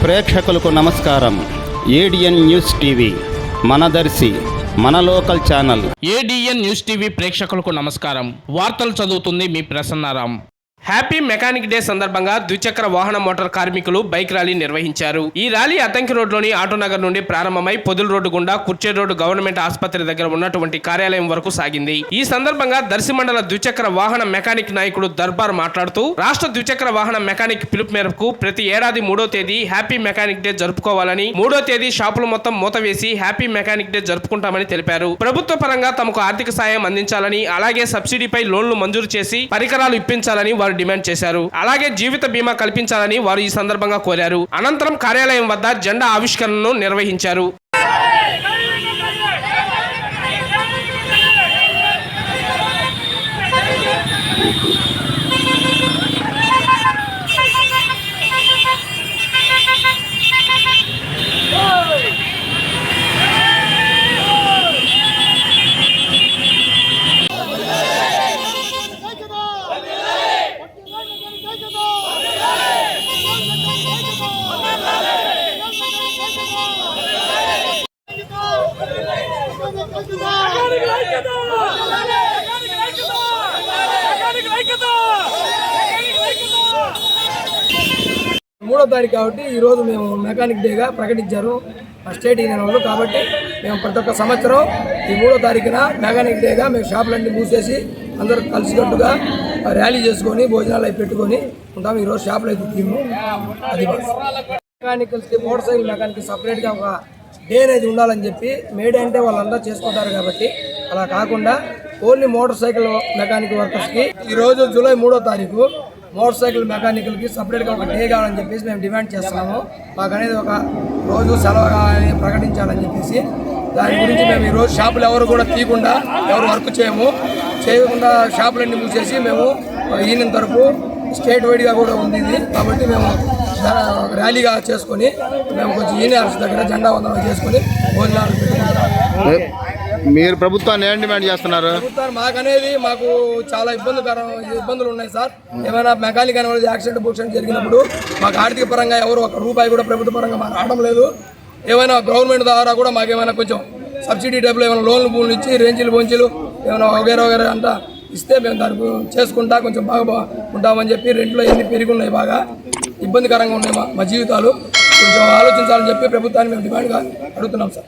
ప్రేక్షకులకు నమస్కారం. ADN news TV మనదర్శి మన local channel. ADN news TV ప్రేక్షకులకు నమస్కారం. వార్తలు చదువుతుంది మీ ప్రసన్నారాం. హ్యాపీ మెకానిక్ డే సందర్భంగా ద్విచక్ర వాహన మోటార్ కార్మికులు బైక్ ర్యాలీ నిర్వహించారు. ఈ ర్యాలీ అద్దంకి రోడ్లోని ఆటోనగర్ నుండి ప్రారంభమై పొదిల్ రోడ్డు గుండా కుర్చే రోడ్డు గవర్నమెంట్ ఆసుపత్రి దగ్గర ఉన్నటువంటి కార్యాలయం వరకు సాగింది. ఈ సందర్భంగా దర్శి మండల ద్విచక్ర వాహన మెకానిక్ నాయకుడు దర్బార్ మాట్లాడుతూ రాష్ట్ర ద్విచక్ర వాహన మెకానిక్ పిలుపు మేరకు ప్రతి ఏడాది 3వ తేదీ హ్యాపీ మెకానిక్ డే జరుపుకోవాలని, 3వ తేదీ షాపులు మొత్తం మూత వేసి హ్యాపీ మెకానిక్ డే జరుపుకుంటామని తెలిపారు. ప్రభుత్వ పరంగా తమకు ఆర్థిక సాయం అందించాలని, అలాగే సబ్సిడీపై లోన్లు మంజూరు చేసి పరికరాలు ఇప్పించాలని వారు డిమాండ్ చేశారు. అలాగే జీవిత బీమా కల్పించాలని వారు ఈ సందర్భంగా కోరారు. అనంతరం కార్యాలయం వద్ద జెండా ఆవిష్కరణను నిర్వహించారు. మూడో తారీఖు కాబట్టి ఈరోజు మేము మెకానిక్ డేగా ప్రకటించారు స్టేట్ యూనియన్ వాళ్ళు. కాబట్టి మేము ప్రతి ఒక్క సంవత్సరం ఈ 3వ తారీఖున మెకానిక్ డేగా మేము షాపులన్నీ మూసేసి అందరూ కలిసికట్టుగా ర్యాలీ చేసుకొని భోజనాలు అవి పెట్టుకొని ఉంటాం. ఈరోజు షాపులు అయితే తీము. అది మెకానికల్స్కి మోటార్ సైకిల్ మెకానిక్ సపరేట్గా ఒక డే అనేది ఉండాలని చెప్పి మేడే అంటే వాళ్ళందరూ చేసుకుంటారు. కాబట్టి అలా కాకుండా ఓన్లీ మోటార్ సైకిల్ మెకానిక్ వర్కర్స్కి ఈరోజు జూలై 3వ తారీఖు మోటార్ సైకిల్ మెకానికల్కి సపరేట్గా ఒక డే కావాలని చెప్పేసి మేము డిమాండ్ చేస్తున్నాము. మాకు అనేది ఒక రోజు సెలవు కావాలని ప్రకటించాలని చెప్పేసి దాని గురించి మేము ఈరోజు షాపులు ఎవరు కూడా తీయకుండా ఎవరు వర్క్ చేయకుండా షాపులన్నీ మూసేసి మేము యూనియన్ తరపు స్టేట్ వైడ్గా కూడా ఉంది ఇది. కాబట్టి మేము ర్యాలీగా చేసుకొని మేము కొంచెం యూనియన్స్ దగ్గర జెండా వందనం చేసుకొని భోజనాలు పెట్టుకుంటాం. మీరు ప్రభుత్వాన్ని ఏం డిమాండ్ చేస్తున్నారు? ప్రభుత్వాన్ని మాకు చాలా ఇబ్బందులు ఉన్నాయి సార్. ఏమైనా మెకానిక్ అనేది యాక్సిడెంట్ జరిగినప్పుడు మాకు ఆర్థిక పరంగా ఎవరు ఒక రూపాయి కూడా ప్రభుత్వ పరంగా మాకు రావడం లేదు. ఏమైనా గవర్నమెంట్ ద్వారా కూడా మాకు ఏమైనా కొంచెం సబ్సిడీ డబ్బులు ఏమైనా లోన్లు ఇచ్చి రేంజీలు బొంచీలు ఏమైనా వగేరే అంతా ఇస్తే మేము దానికి చేసుకుంటా కొంచెం బాగా ఉంటామని చెప్పి రెంట్లో ఎన్ని పెరిగి ఉన్నాయి, బాగా ఇబ్బందికరంగా ఉన్నాయి మా జీవితాలు. కొంచెం ఆలోచించాలని చెప్పి ప్రభుత్వాన్ని మేము డిమాండ్గా అడుగుతున్నాం సార్.